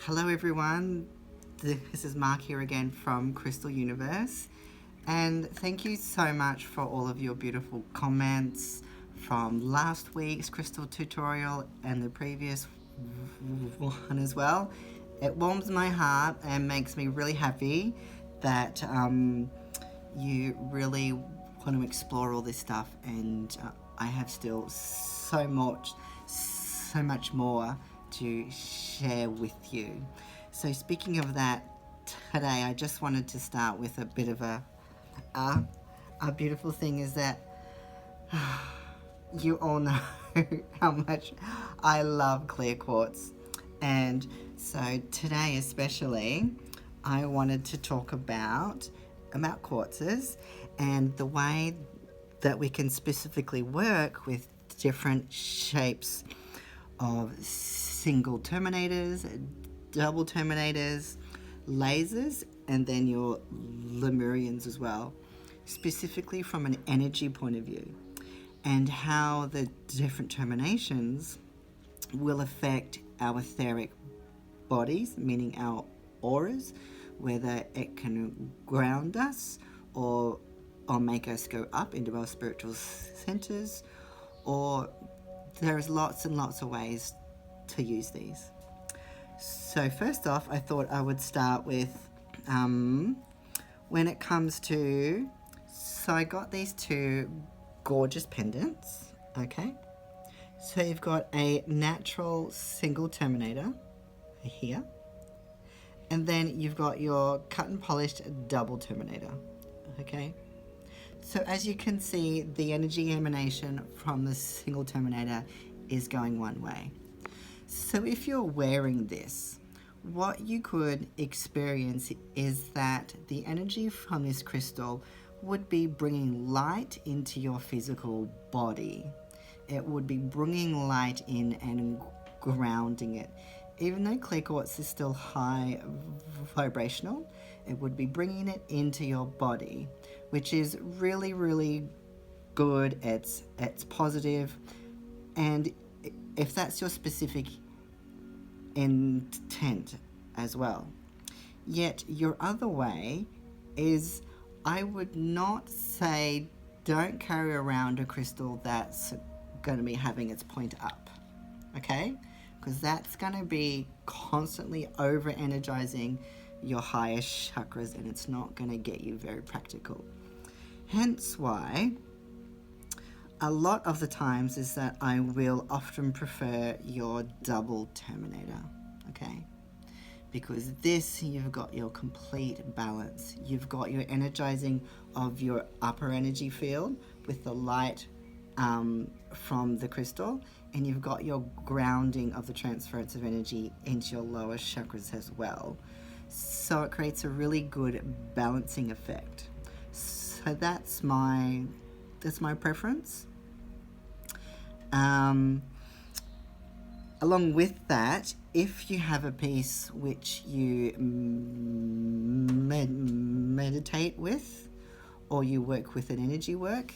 Hello everyone, this is Mark here again from Crystal Universe, and thank you so much for all of your beautiful comments from last week's crystal tutorial and the previous one as well. It warms my heart and makes me really happy that you really want to explore all this stuff, and I have still so much more to share with you. So speaking of that, today I just wanted to start with a bit of a beautiful thing is that you all know how much I love clear quartz, and so today especially I wanted to talk about quartzes and the way that we can specifically work with different shapes of single terminators, double terminators, lasers, and then your Lemurians as well, specifically from an energy point of view, and how the different terminations will affect our etheric bodies, meaning our auras, whether it can ground us or make us go up into our spiritual centers, or there's lots and lots of ways to use these. So first off, I thought I would start with when it comes to, so I got these two gorgeous pendants, okay? So you've got a natural single terminator here, and then you've got your cut and polished double terminator, okay? So as you can see, the energy emanation from the single terminator is going one way. So if you're wearing this, what you could experience is that the energy from this crystal would be bringing light into your physical body. It would be bringing light in and grounding it. Even though clear quartz is still high vibrational, it would be bringing it into your body, which is really, really good. It's positive, and if that's your specific intent as well. Yet your other way is, I would not say don't carry around a crystal that's going to be having its point up, okay? Because that's going to be constantly over energizing your higher chakras, and it's not going to get you very practical. Hence why a lot of the times is that I will often prefer your double terminator, okay? Because this, you've got your complete balance. You've got your energizing of your upper energy field with the light from the crystal, and you've got your grounding of the transference of energy into your lower chakras as well. So it creates a really good balancing effect. So that's my preference. Along with that, if you have a piece which you meditate with, or you work with an energy work,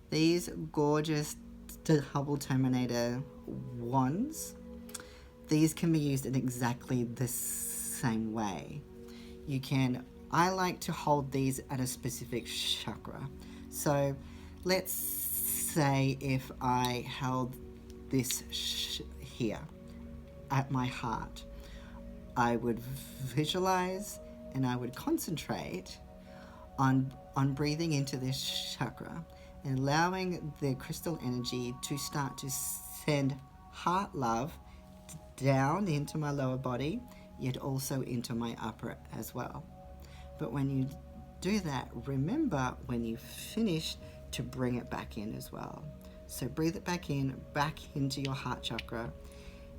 these gorgeous double terminator wands, these can be used in exactly the same way. I like to hold these at a specific chakra. So let's say if I held this here at my heart, I would visualize and I would concentrate on breathing into this chakra and allowing the crystal energy to start to send heart love down into my lower body, yet also into my upper as well. But when you do that, remember when you finish to bring it back in as well. So breathe it back into your heart chakra.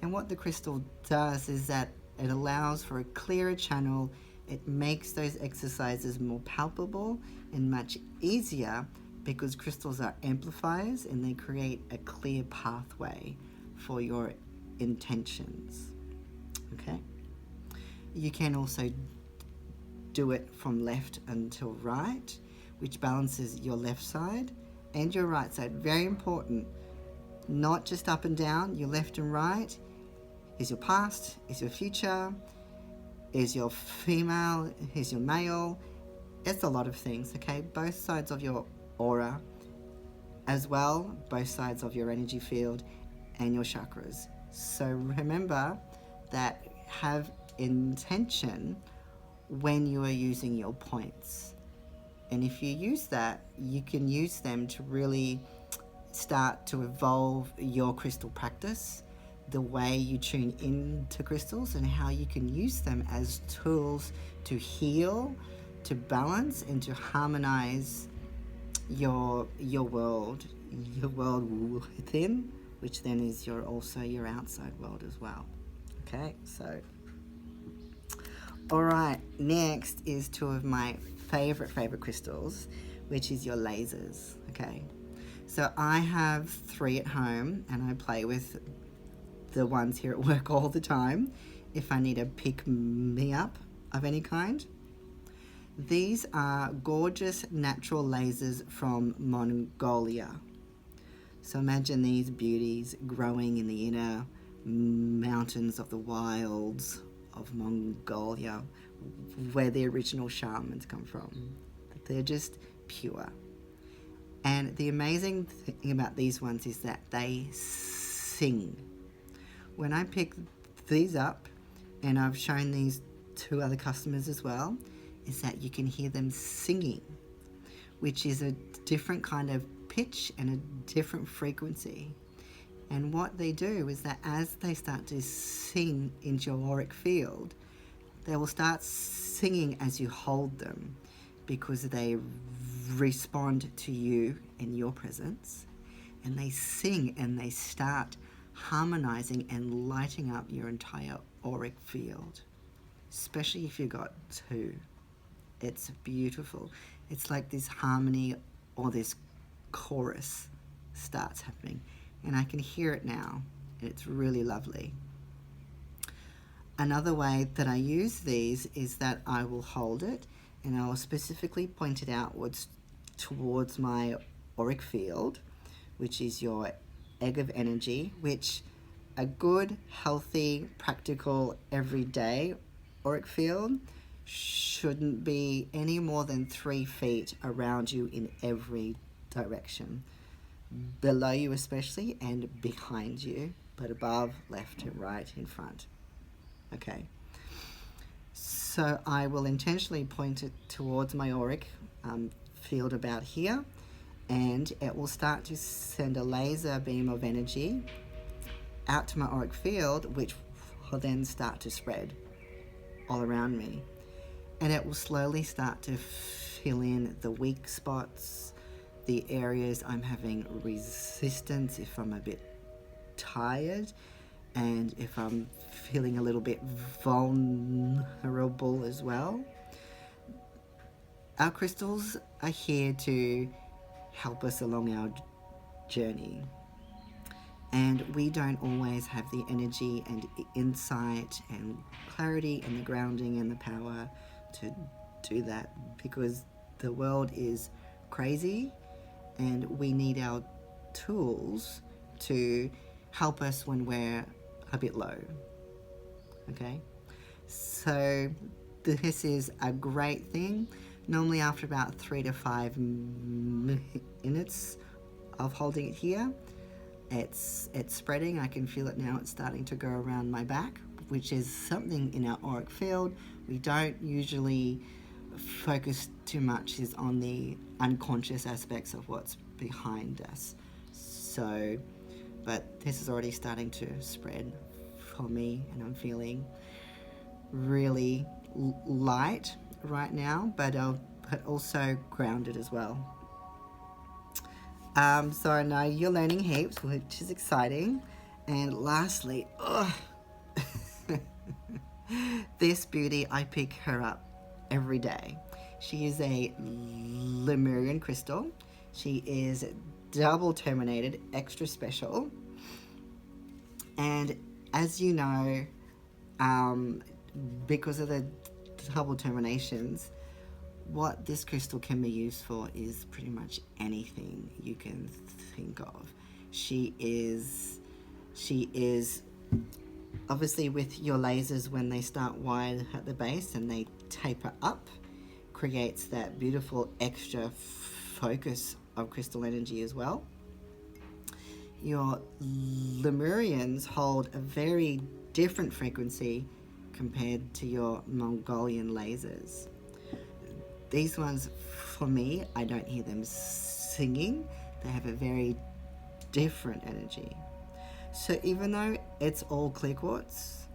And what the crystal does is that it allows for a clearer channel. It makes those exercises more palpable and much easier, because crystals are amplifiers and they create a clear pathway for your intentions, okay? You can also do it from left until right, which balances your left side and your right side. Very important, not just up and down. Your left and right is your past, is your future, is your female, is your male. It's a lot of things, okay? Both sides of your aura as well, both sides of your energy field and your chakras. So remember that have intention when you are using your points. And if you use that, you can use them to really start to evolve your crystal practice, the way you tune into crystals, and how you can use them as tools to heal, to balance, and to harmonize your world within, which then is also your outside world as well. Okay, so all right, next is two of my favorite crystals, which is your lasers. Okay, so I have 3 at home, and I play with the ones here at work all the time if I need a pick me up of any kind. These are gorgeous natural lasers from Mongolia. So imagine these beauties growing in the inner mountains of the wilds of Mongolia, where the original shamans come from. They're just pure. And the amazing thing about these ones is that they sing. When I pick these up, and I've shown these to other customers as well, is that you can hear them singing, which is a different kind of pitch and a different frequency. And what they do is that as they start to sing into your auric field, they will start singing as you hold them, because they respond to you in your presence, and they sing and they start harmonizing and lighting up your entire auric field, especially if you got 2. It's beautiful. It's like this harmony or this chorus starts happening, and I can hear it now. It's really lovely. Another way that I use these is that I will hold it, and I will specifically point it outwards towards my auric field, which is your egg of energy, which a good, healthy, practical, everyday auric field shouldn't be any more than 3 feet around you in every direction. Below you especially, and behind you, but above, left and right, in front. Okay. So I will intentionally point it towards my auric field about here, and it will start to send a laser beam of energy out to my auric field, which will then start to spread all around me. And it will slowly start to fill in the weak spots, the areas I'm having resistance, if I'm a bit tired, and if I'm feeling a little bit vulnerable as well. Our crystals are here to help us along our journey. And we don't always have the energy and insight and clarity and the grounding and the power to do that, because the world is crazy and we need our tools to help us when we're a bit low. Okay? So this is a great thing. Normally after about 3 to 5 minutes of holding it here, it's spreading. I can feel it now. It's starting to go around my back, which is something in our auric field we don't usually focus too much is on the unconscious aspects of what's behind us. So, but this is already starting to spread for me, and I'm feeling really light right now, but also grounded as well. So I know you're learning heaps, which is exciting. And lastly, this beauty, I pick her up every day. She is a Lemurian crystal. She is double terminated, extra special. And as you know, because of the double terminations, what this crystal can be used for is pretty much anything you can think of. She is Obviously with your lasers, when they start wide at the base and they taper up, creates that beautiful extra focus of crystal energy as well. Your Lemurians hold a very different frequency compared to your Mongolian lasers. These ones, for me, I don't hear them singing. They have a very different energy. So even though it's all clear quartz,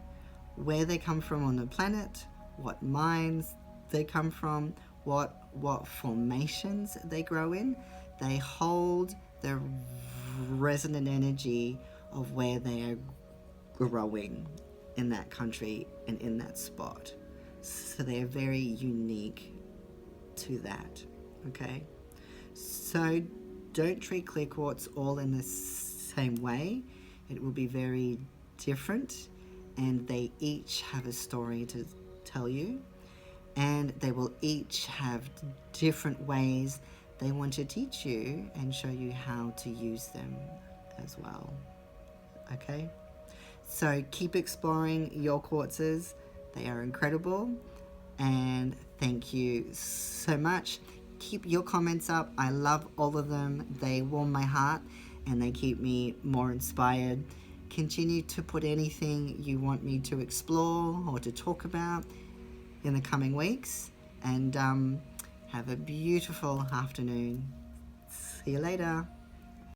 where they come from on the planet, what mines they come from, what formations they grow in, they hold the resonant energy of where they are growing in that country and in that spot. So they're very unique to that, okay? So don't treat clear quartz all in the same way. It will be very different, and they each have a story to tell you, and they will each have different ways they want to teach you and show you how to use them as well. Okay? So keep exploring your quartzes. They are incredible, and thank you so much. Keep your comments up. I love all of them. They warm my heart and they keep me more inspired. Continue to put anything you want me to explore or to talk about in the coming weeks, and have a beautiful afternoon. See you later.